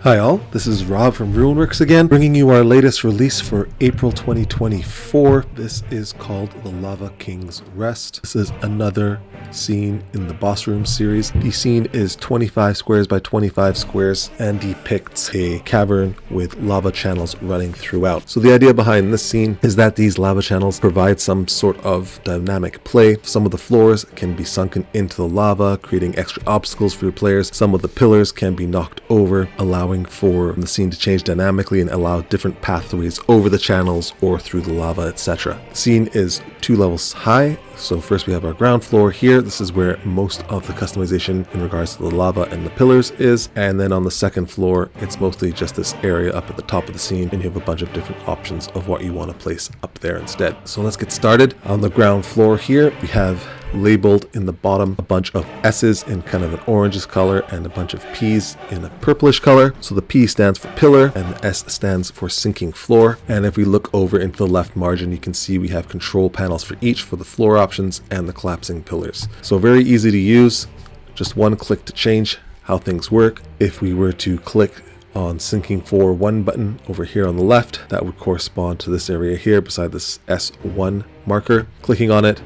Hi all, this is Rob from RuinWorks again, bringing you our latest release for April 2024. This is called The Lava King's Rest. This is another scene in the boss room series. The scene is 25 squares by 25 squares and depicts a cavern with lava channels running throughout. So the idea behind this scene is that these lava channels provide some sort of dynamic play. Some of the floors can be sunken into the lava, creating extra obstacles for your players. Some of the pillars can be knocked over, allowing for the scene to change dynamically and allow different pathways over the channels or through the lava, etc. The scene is 2 levels high. So first we have our ground floor here. This is where most of the customization in regards to the lava and the pillars is. And then on the second floor, it's mostly just this area up at the top of the scene, and you have a bunch of different options of what you want to place up there instead. So let's get started. On the ground floor here, we have labeled in the bottom a bunch of S's in kind of an orangish color and a bunch of P's in a purplish color. So the P stands for pillar and the S stands for sinking floor. And if we look over into the left margin, you can see we have control panels for each for the floor options and the collapsing pillars. So very easy to use, just one click to change how things work. If we were to click on sinking floor 1 button over here on the left, that would correspond to this area here beside this S1 marker. Clicking on it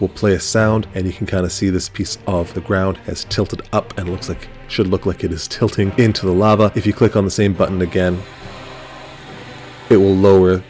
will play a sound, and you can kind of see this piece of the ground has tilted up and should look like it is tilting into the lava. If you click on the same button again, it will lower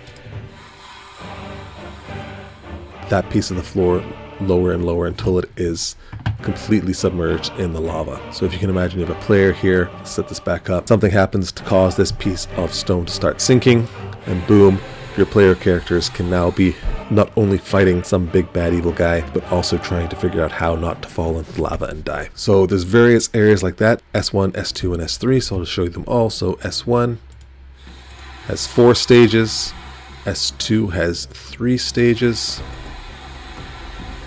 that piece of the floor lower and lower until it is completely submerged in the lava. So if you can imagine, you have a player here, set this back up, something happens to cause this piece of stone to start sinking, and boom, your player characters can now be not only fighting some big bad evil guy, but also trying to figure out how not to fall into the lava and die. So there's various areas like that, S1, S2, and S3, so I'll just show you them all. So S1 has 4 stages, S2 has 3 stages,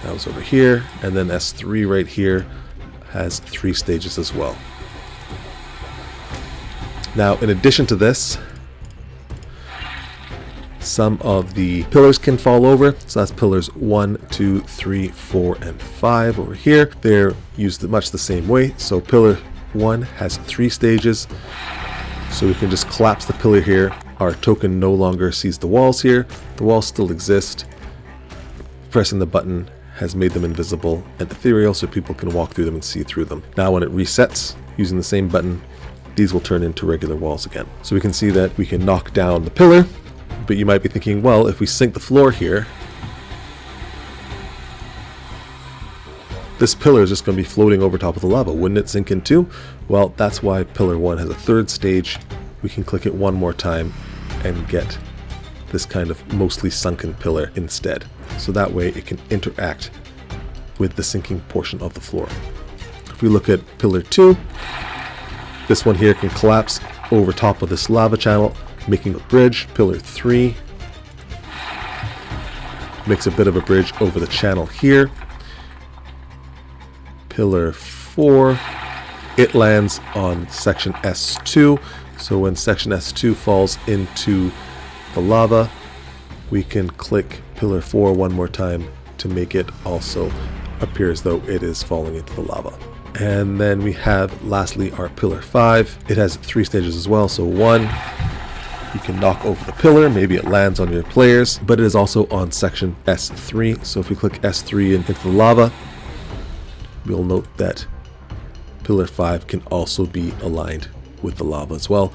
that was over here, and then S3 right here has 3 stages as well. Now in addition to this, some of the pillars can fall over. So that's pillars 1, 2, 3, 4, and 5 over here. They're used much the same way. So pillar 1 has 3 stages. So we can just collapse the pillar here. Our token no longer sees the walls here. The walls still exist. Pressing the button has made them invisible and ethereal, so people can walk through them and see through them. Now when it resets, using the same button, these will turn into regular walls again. So we can see that we can knock down the pillar. But you might be thinking, well, if we sink the floor here, this pillar is just going to be floating over top of the lava. Wouldn't it sink in too? Well, that's why pillar 1 has a 3rd stage. We can click it one more time and get this kind of mostly sunken pillar instead. So that way it can interact with the sinking portion of the floor. If we look at pillar 2, this one here can collapse over top of this lava channel, making a bridge. Pillar 3 makes a bit of a bridge over the channel here. Pillar 4, it lands on section S2. So when section S2 falls into the lava, we can click pillar 4 one more time to make it also appear as though it is falling into the lava. And then we have lastly our pillar 5. It has 3 stages as well. So 1, you can knock over the pillar, maybe it lands on your players, but it is also on section S3. So if we click S3 into the lava, we'll note that pillar 5 can also be aligned with the lava as well,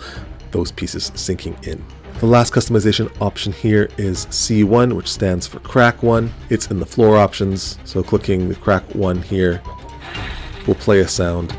those pieces sinking in. The last customization option here is C1, which stands for crack 1. It's in the floor options, so clicking the crack 1 here will play a sound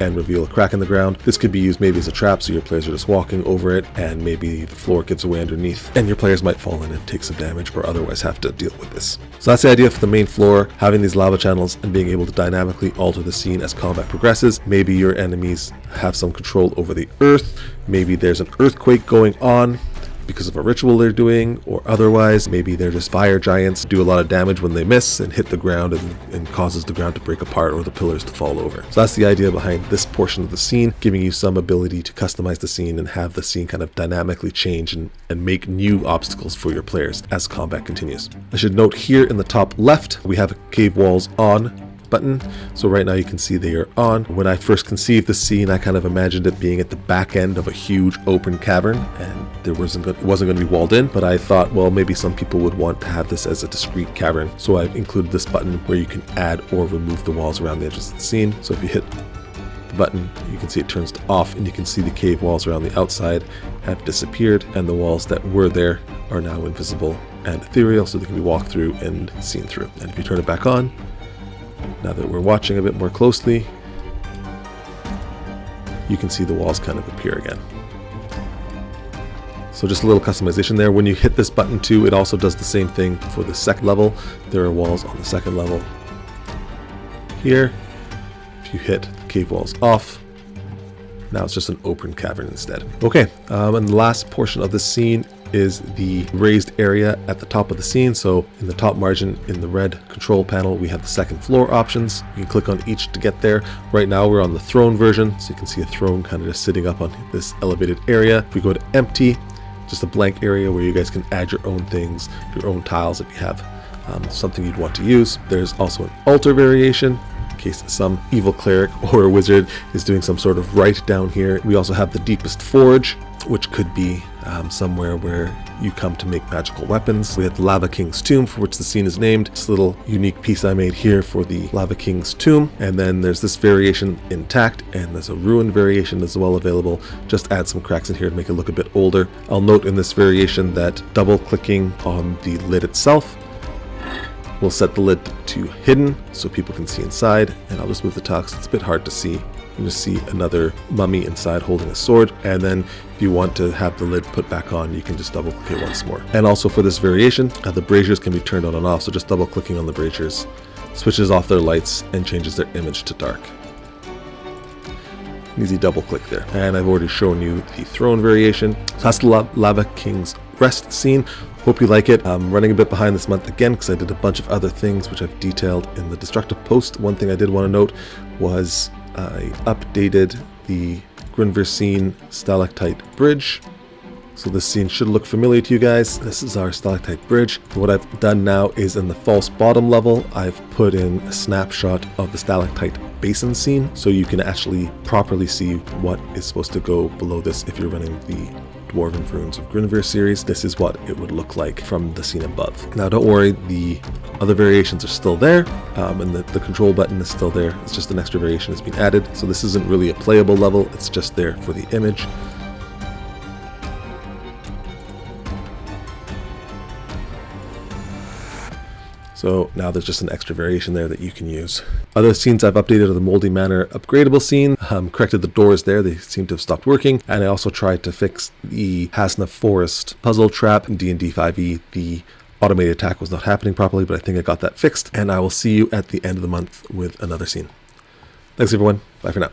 and reveal a crack in the ground. This could be used maybe as a trap, so your players are just walking over it and maybe the floor gives away underneath and your players might fall in and take some damage or otherwise have to deal with this. So that's the idea for the main floor, having these lava channels and being able to dynamically alter the scene as combat progresses. Maybe your enemies have some control over the earth, maybe there's an earthquake going on because of a ritual they're doing, or otherwise maybe they're just fire giants, do a lot of damage when they miss and hit the ground and causes the ground to break apart or the pillars to fall over. So that's the idea behind this portion of the scene, giving you some ability to customize the scene and have the scene kind of dynamically change and make new obstacles for your players as combat continues. I should note here in the top left we have cave walls on button. So right now you can see they are on. When I first conceived the scene, I kind of imagined it being at the back end of a huge open cavern, and it wasn't going to be walled in, but I thought, well, maybe some people would want to have this as a discrete cavern. So I've included this button where you can add or remove the walls around the edges of the scene. So if you hit the button, you can see it turns to off, and you can see the cave walls around the outside have disappeared, and the walls that were there are now invisible and ethereal, so they can be walked through and seen through. And if you turn it back on, now that we're watching a bit more closely, you can see the walls kind of appear again. So just a little customization there. When you hit this button too, it also does the same thing for the second level. There are walls on the second level here. If you hit the cave walls off, now it's just an open cavern instead. Okay, and the last portion of this scene is the raised area at the top of the scene. So in the top margin in the red control panel, we have the second floor options. You can click on each to get there. Right now we're on the throne version, so you can see a throne kind of just sitting up on this elevated area. If we go to empty, just a blank area where you guys can add your own things, your own tiles if you have something you'd want to use. There's also an altar variation in case some evil cleric or a wizard is doing some sort of rite down here. We also have the deepest forge, which could be somewhere where you come to make magical weapons. We have the Lava King's Tomb, for which the scene is named. This little unique piece I made here for the Lava King's Tomb. And then there's this variation intact, and there's a ruined variation as well available. Just add some cracks in here to make it look a bit older. I'll note in this variation that double clicking on the lid itself will set the lid to hidden so people can see inside. And I'll just move the tux. It's a bit hard to see. You can just see another mummy inside holding a sword. And then if you want to have the lid put back on, you can just double click it once more. And also for this variation, the braziers can be turned on and off. So just double clicking on the braziers switches off their lights and changes their image to dark. Easy double click there. And I've already shown you the throne variation. So that's the Lava King's Rest scene. Hope you like it. I'm running a bit behind this month again because I did a bunch of other things which I've detailed in the destructive post. One thing I did want to note was I updated the Grinversine stalactite bridge. So this scene should look familiar to you guys. This is our stalactite bridge. What I've done now is in the false bottom level, I've put in a snapshot of the stalactite basin scene so you can actually properly see what is supposed to go below this if you're running the Dwarven Ruins of Grinver series. This is what it would look like from the scene above. Now don't worry, the other variations are still there, and the control button is still there. It's just an extra variation that's been added. So this isn't really a playable level, it's just there for the image. So now there's just an extra variation there that you can use. Other scenes I've updated are the Moldy Manor upgradable scene. Corrected the doors there, they seem to have stopped working. And I also tried to fix the Hasna Forest puzzle trap in D&D 5e. The automated attack was not happening properly, but I think I got that fixed. And I will see you at the end of the month with another scene. Thanks everyone, bye for now.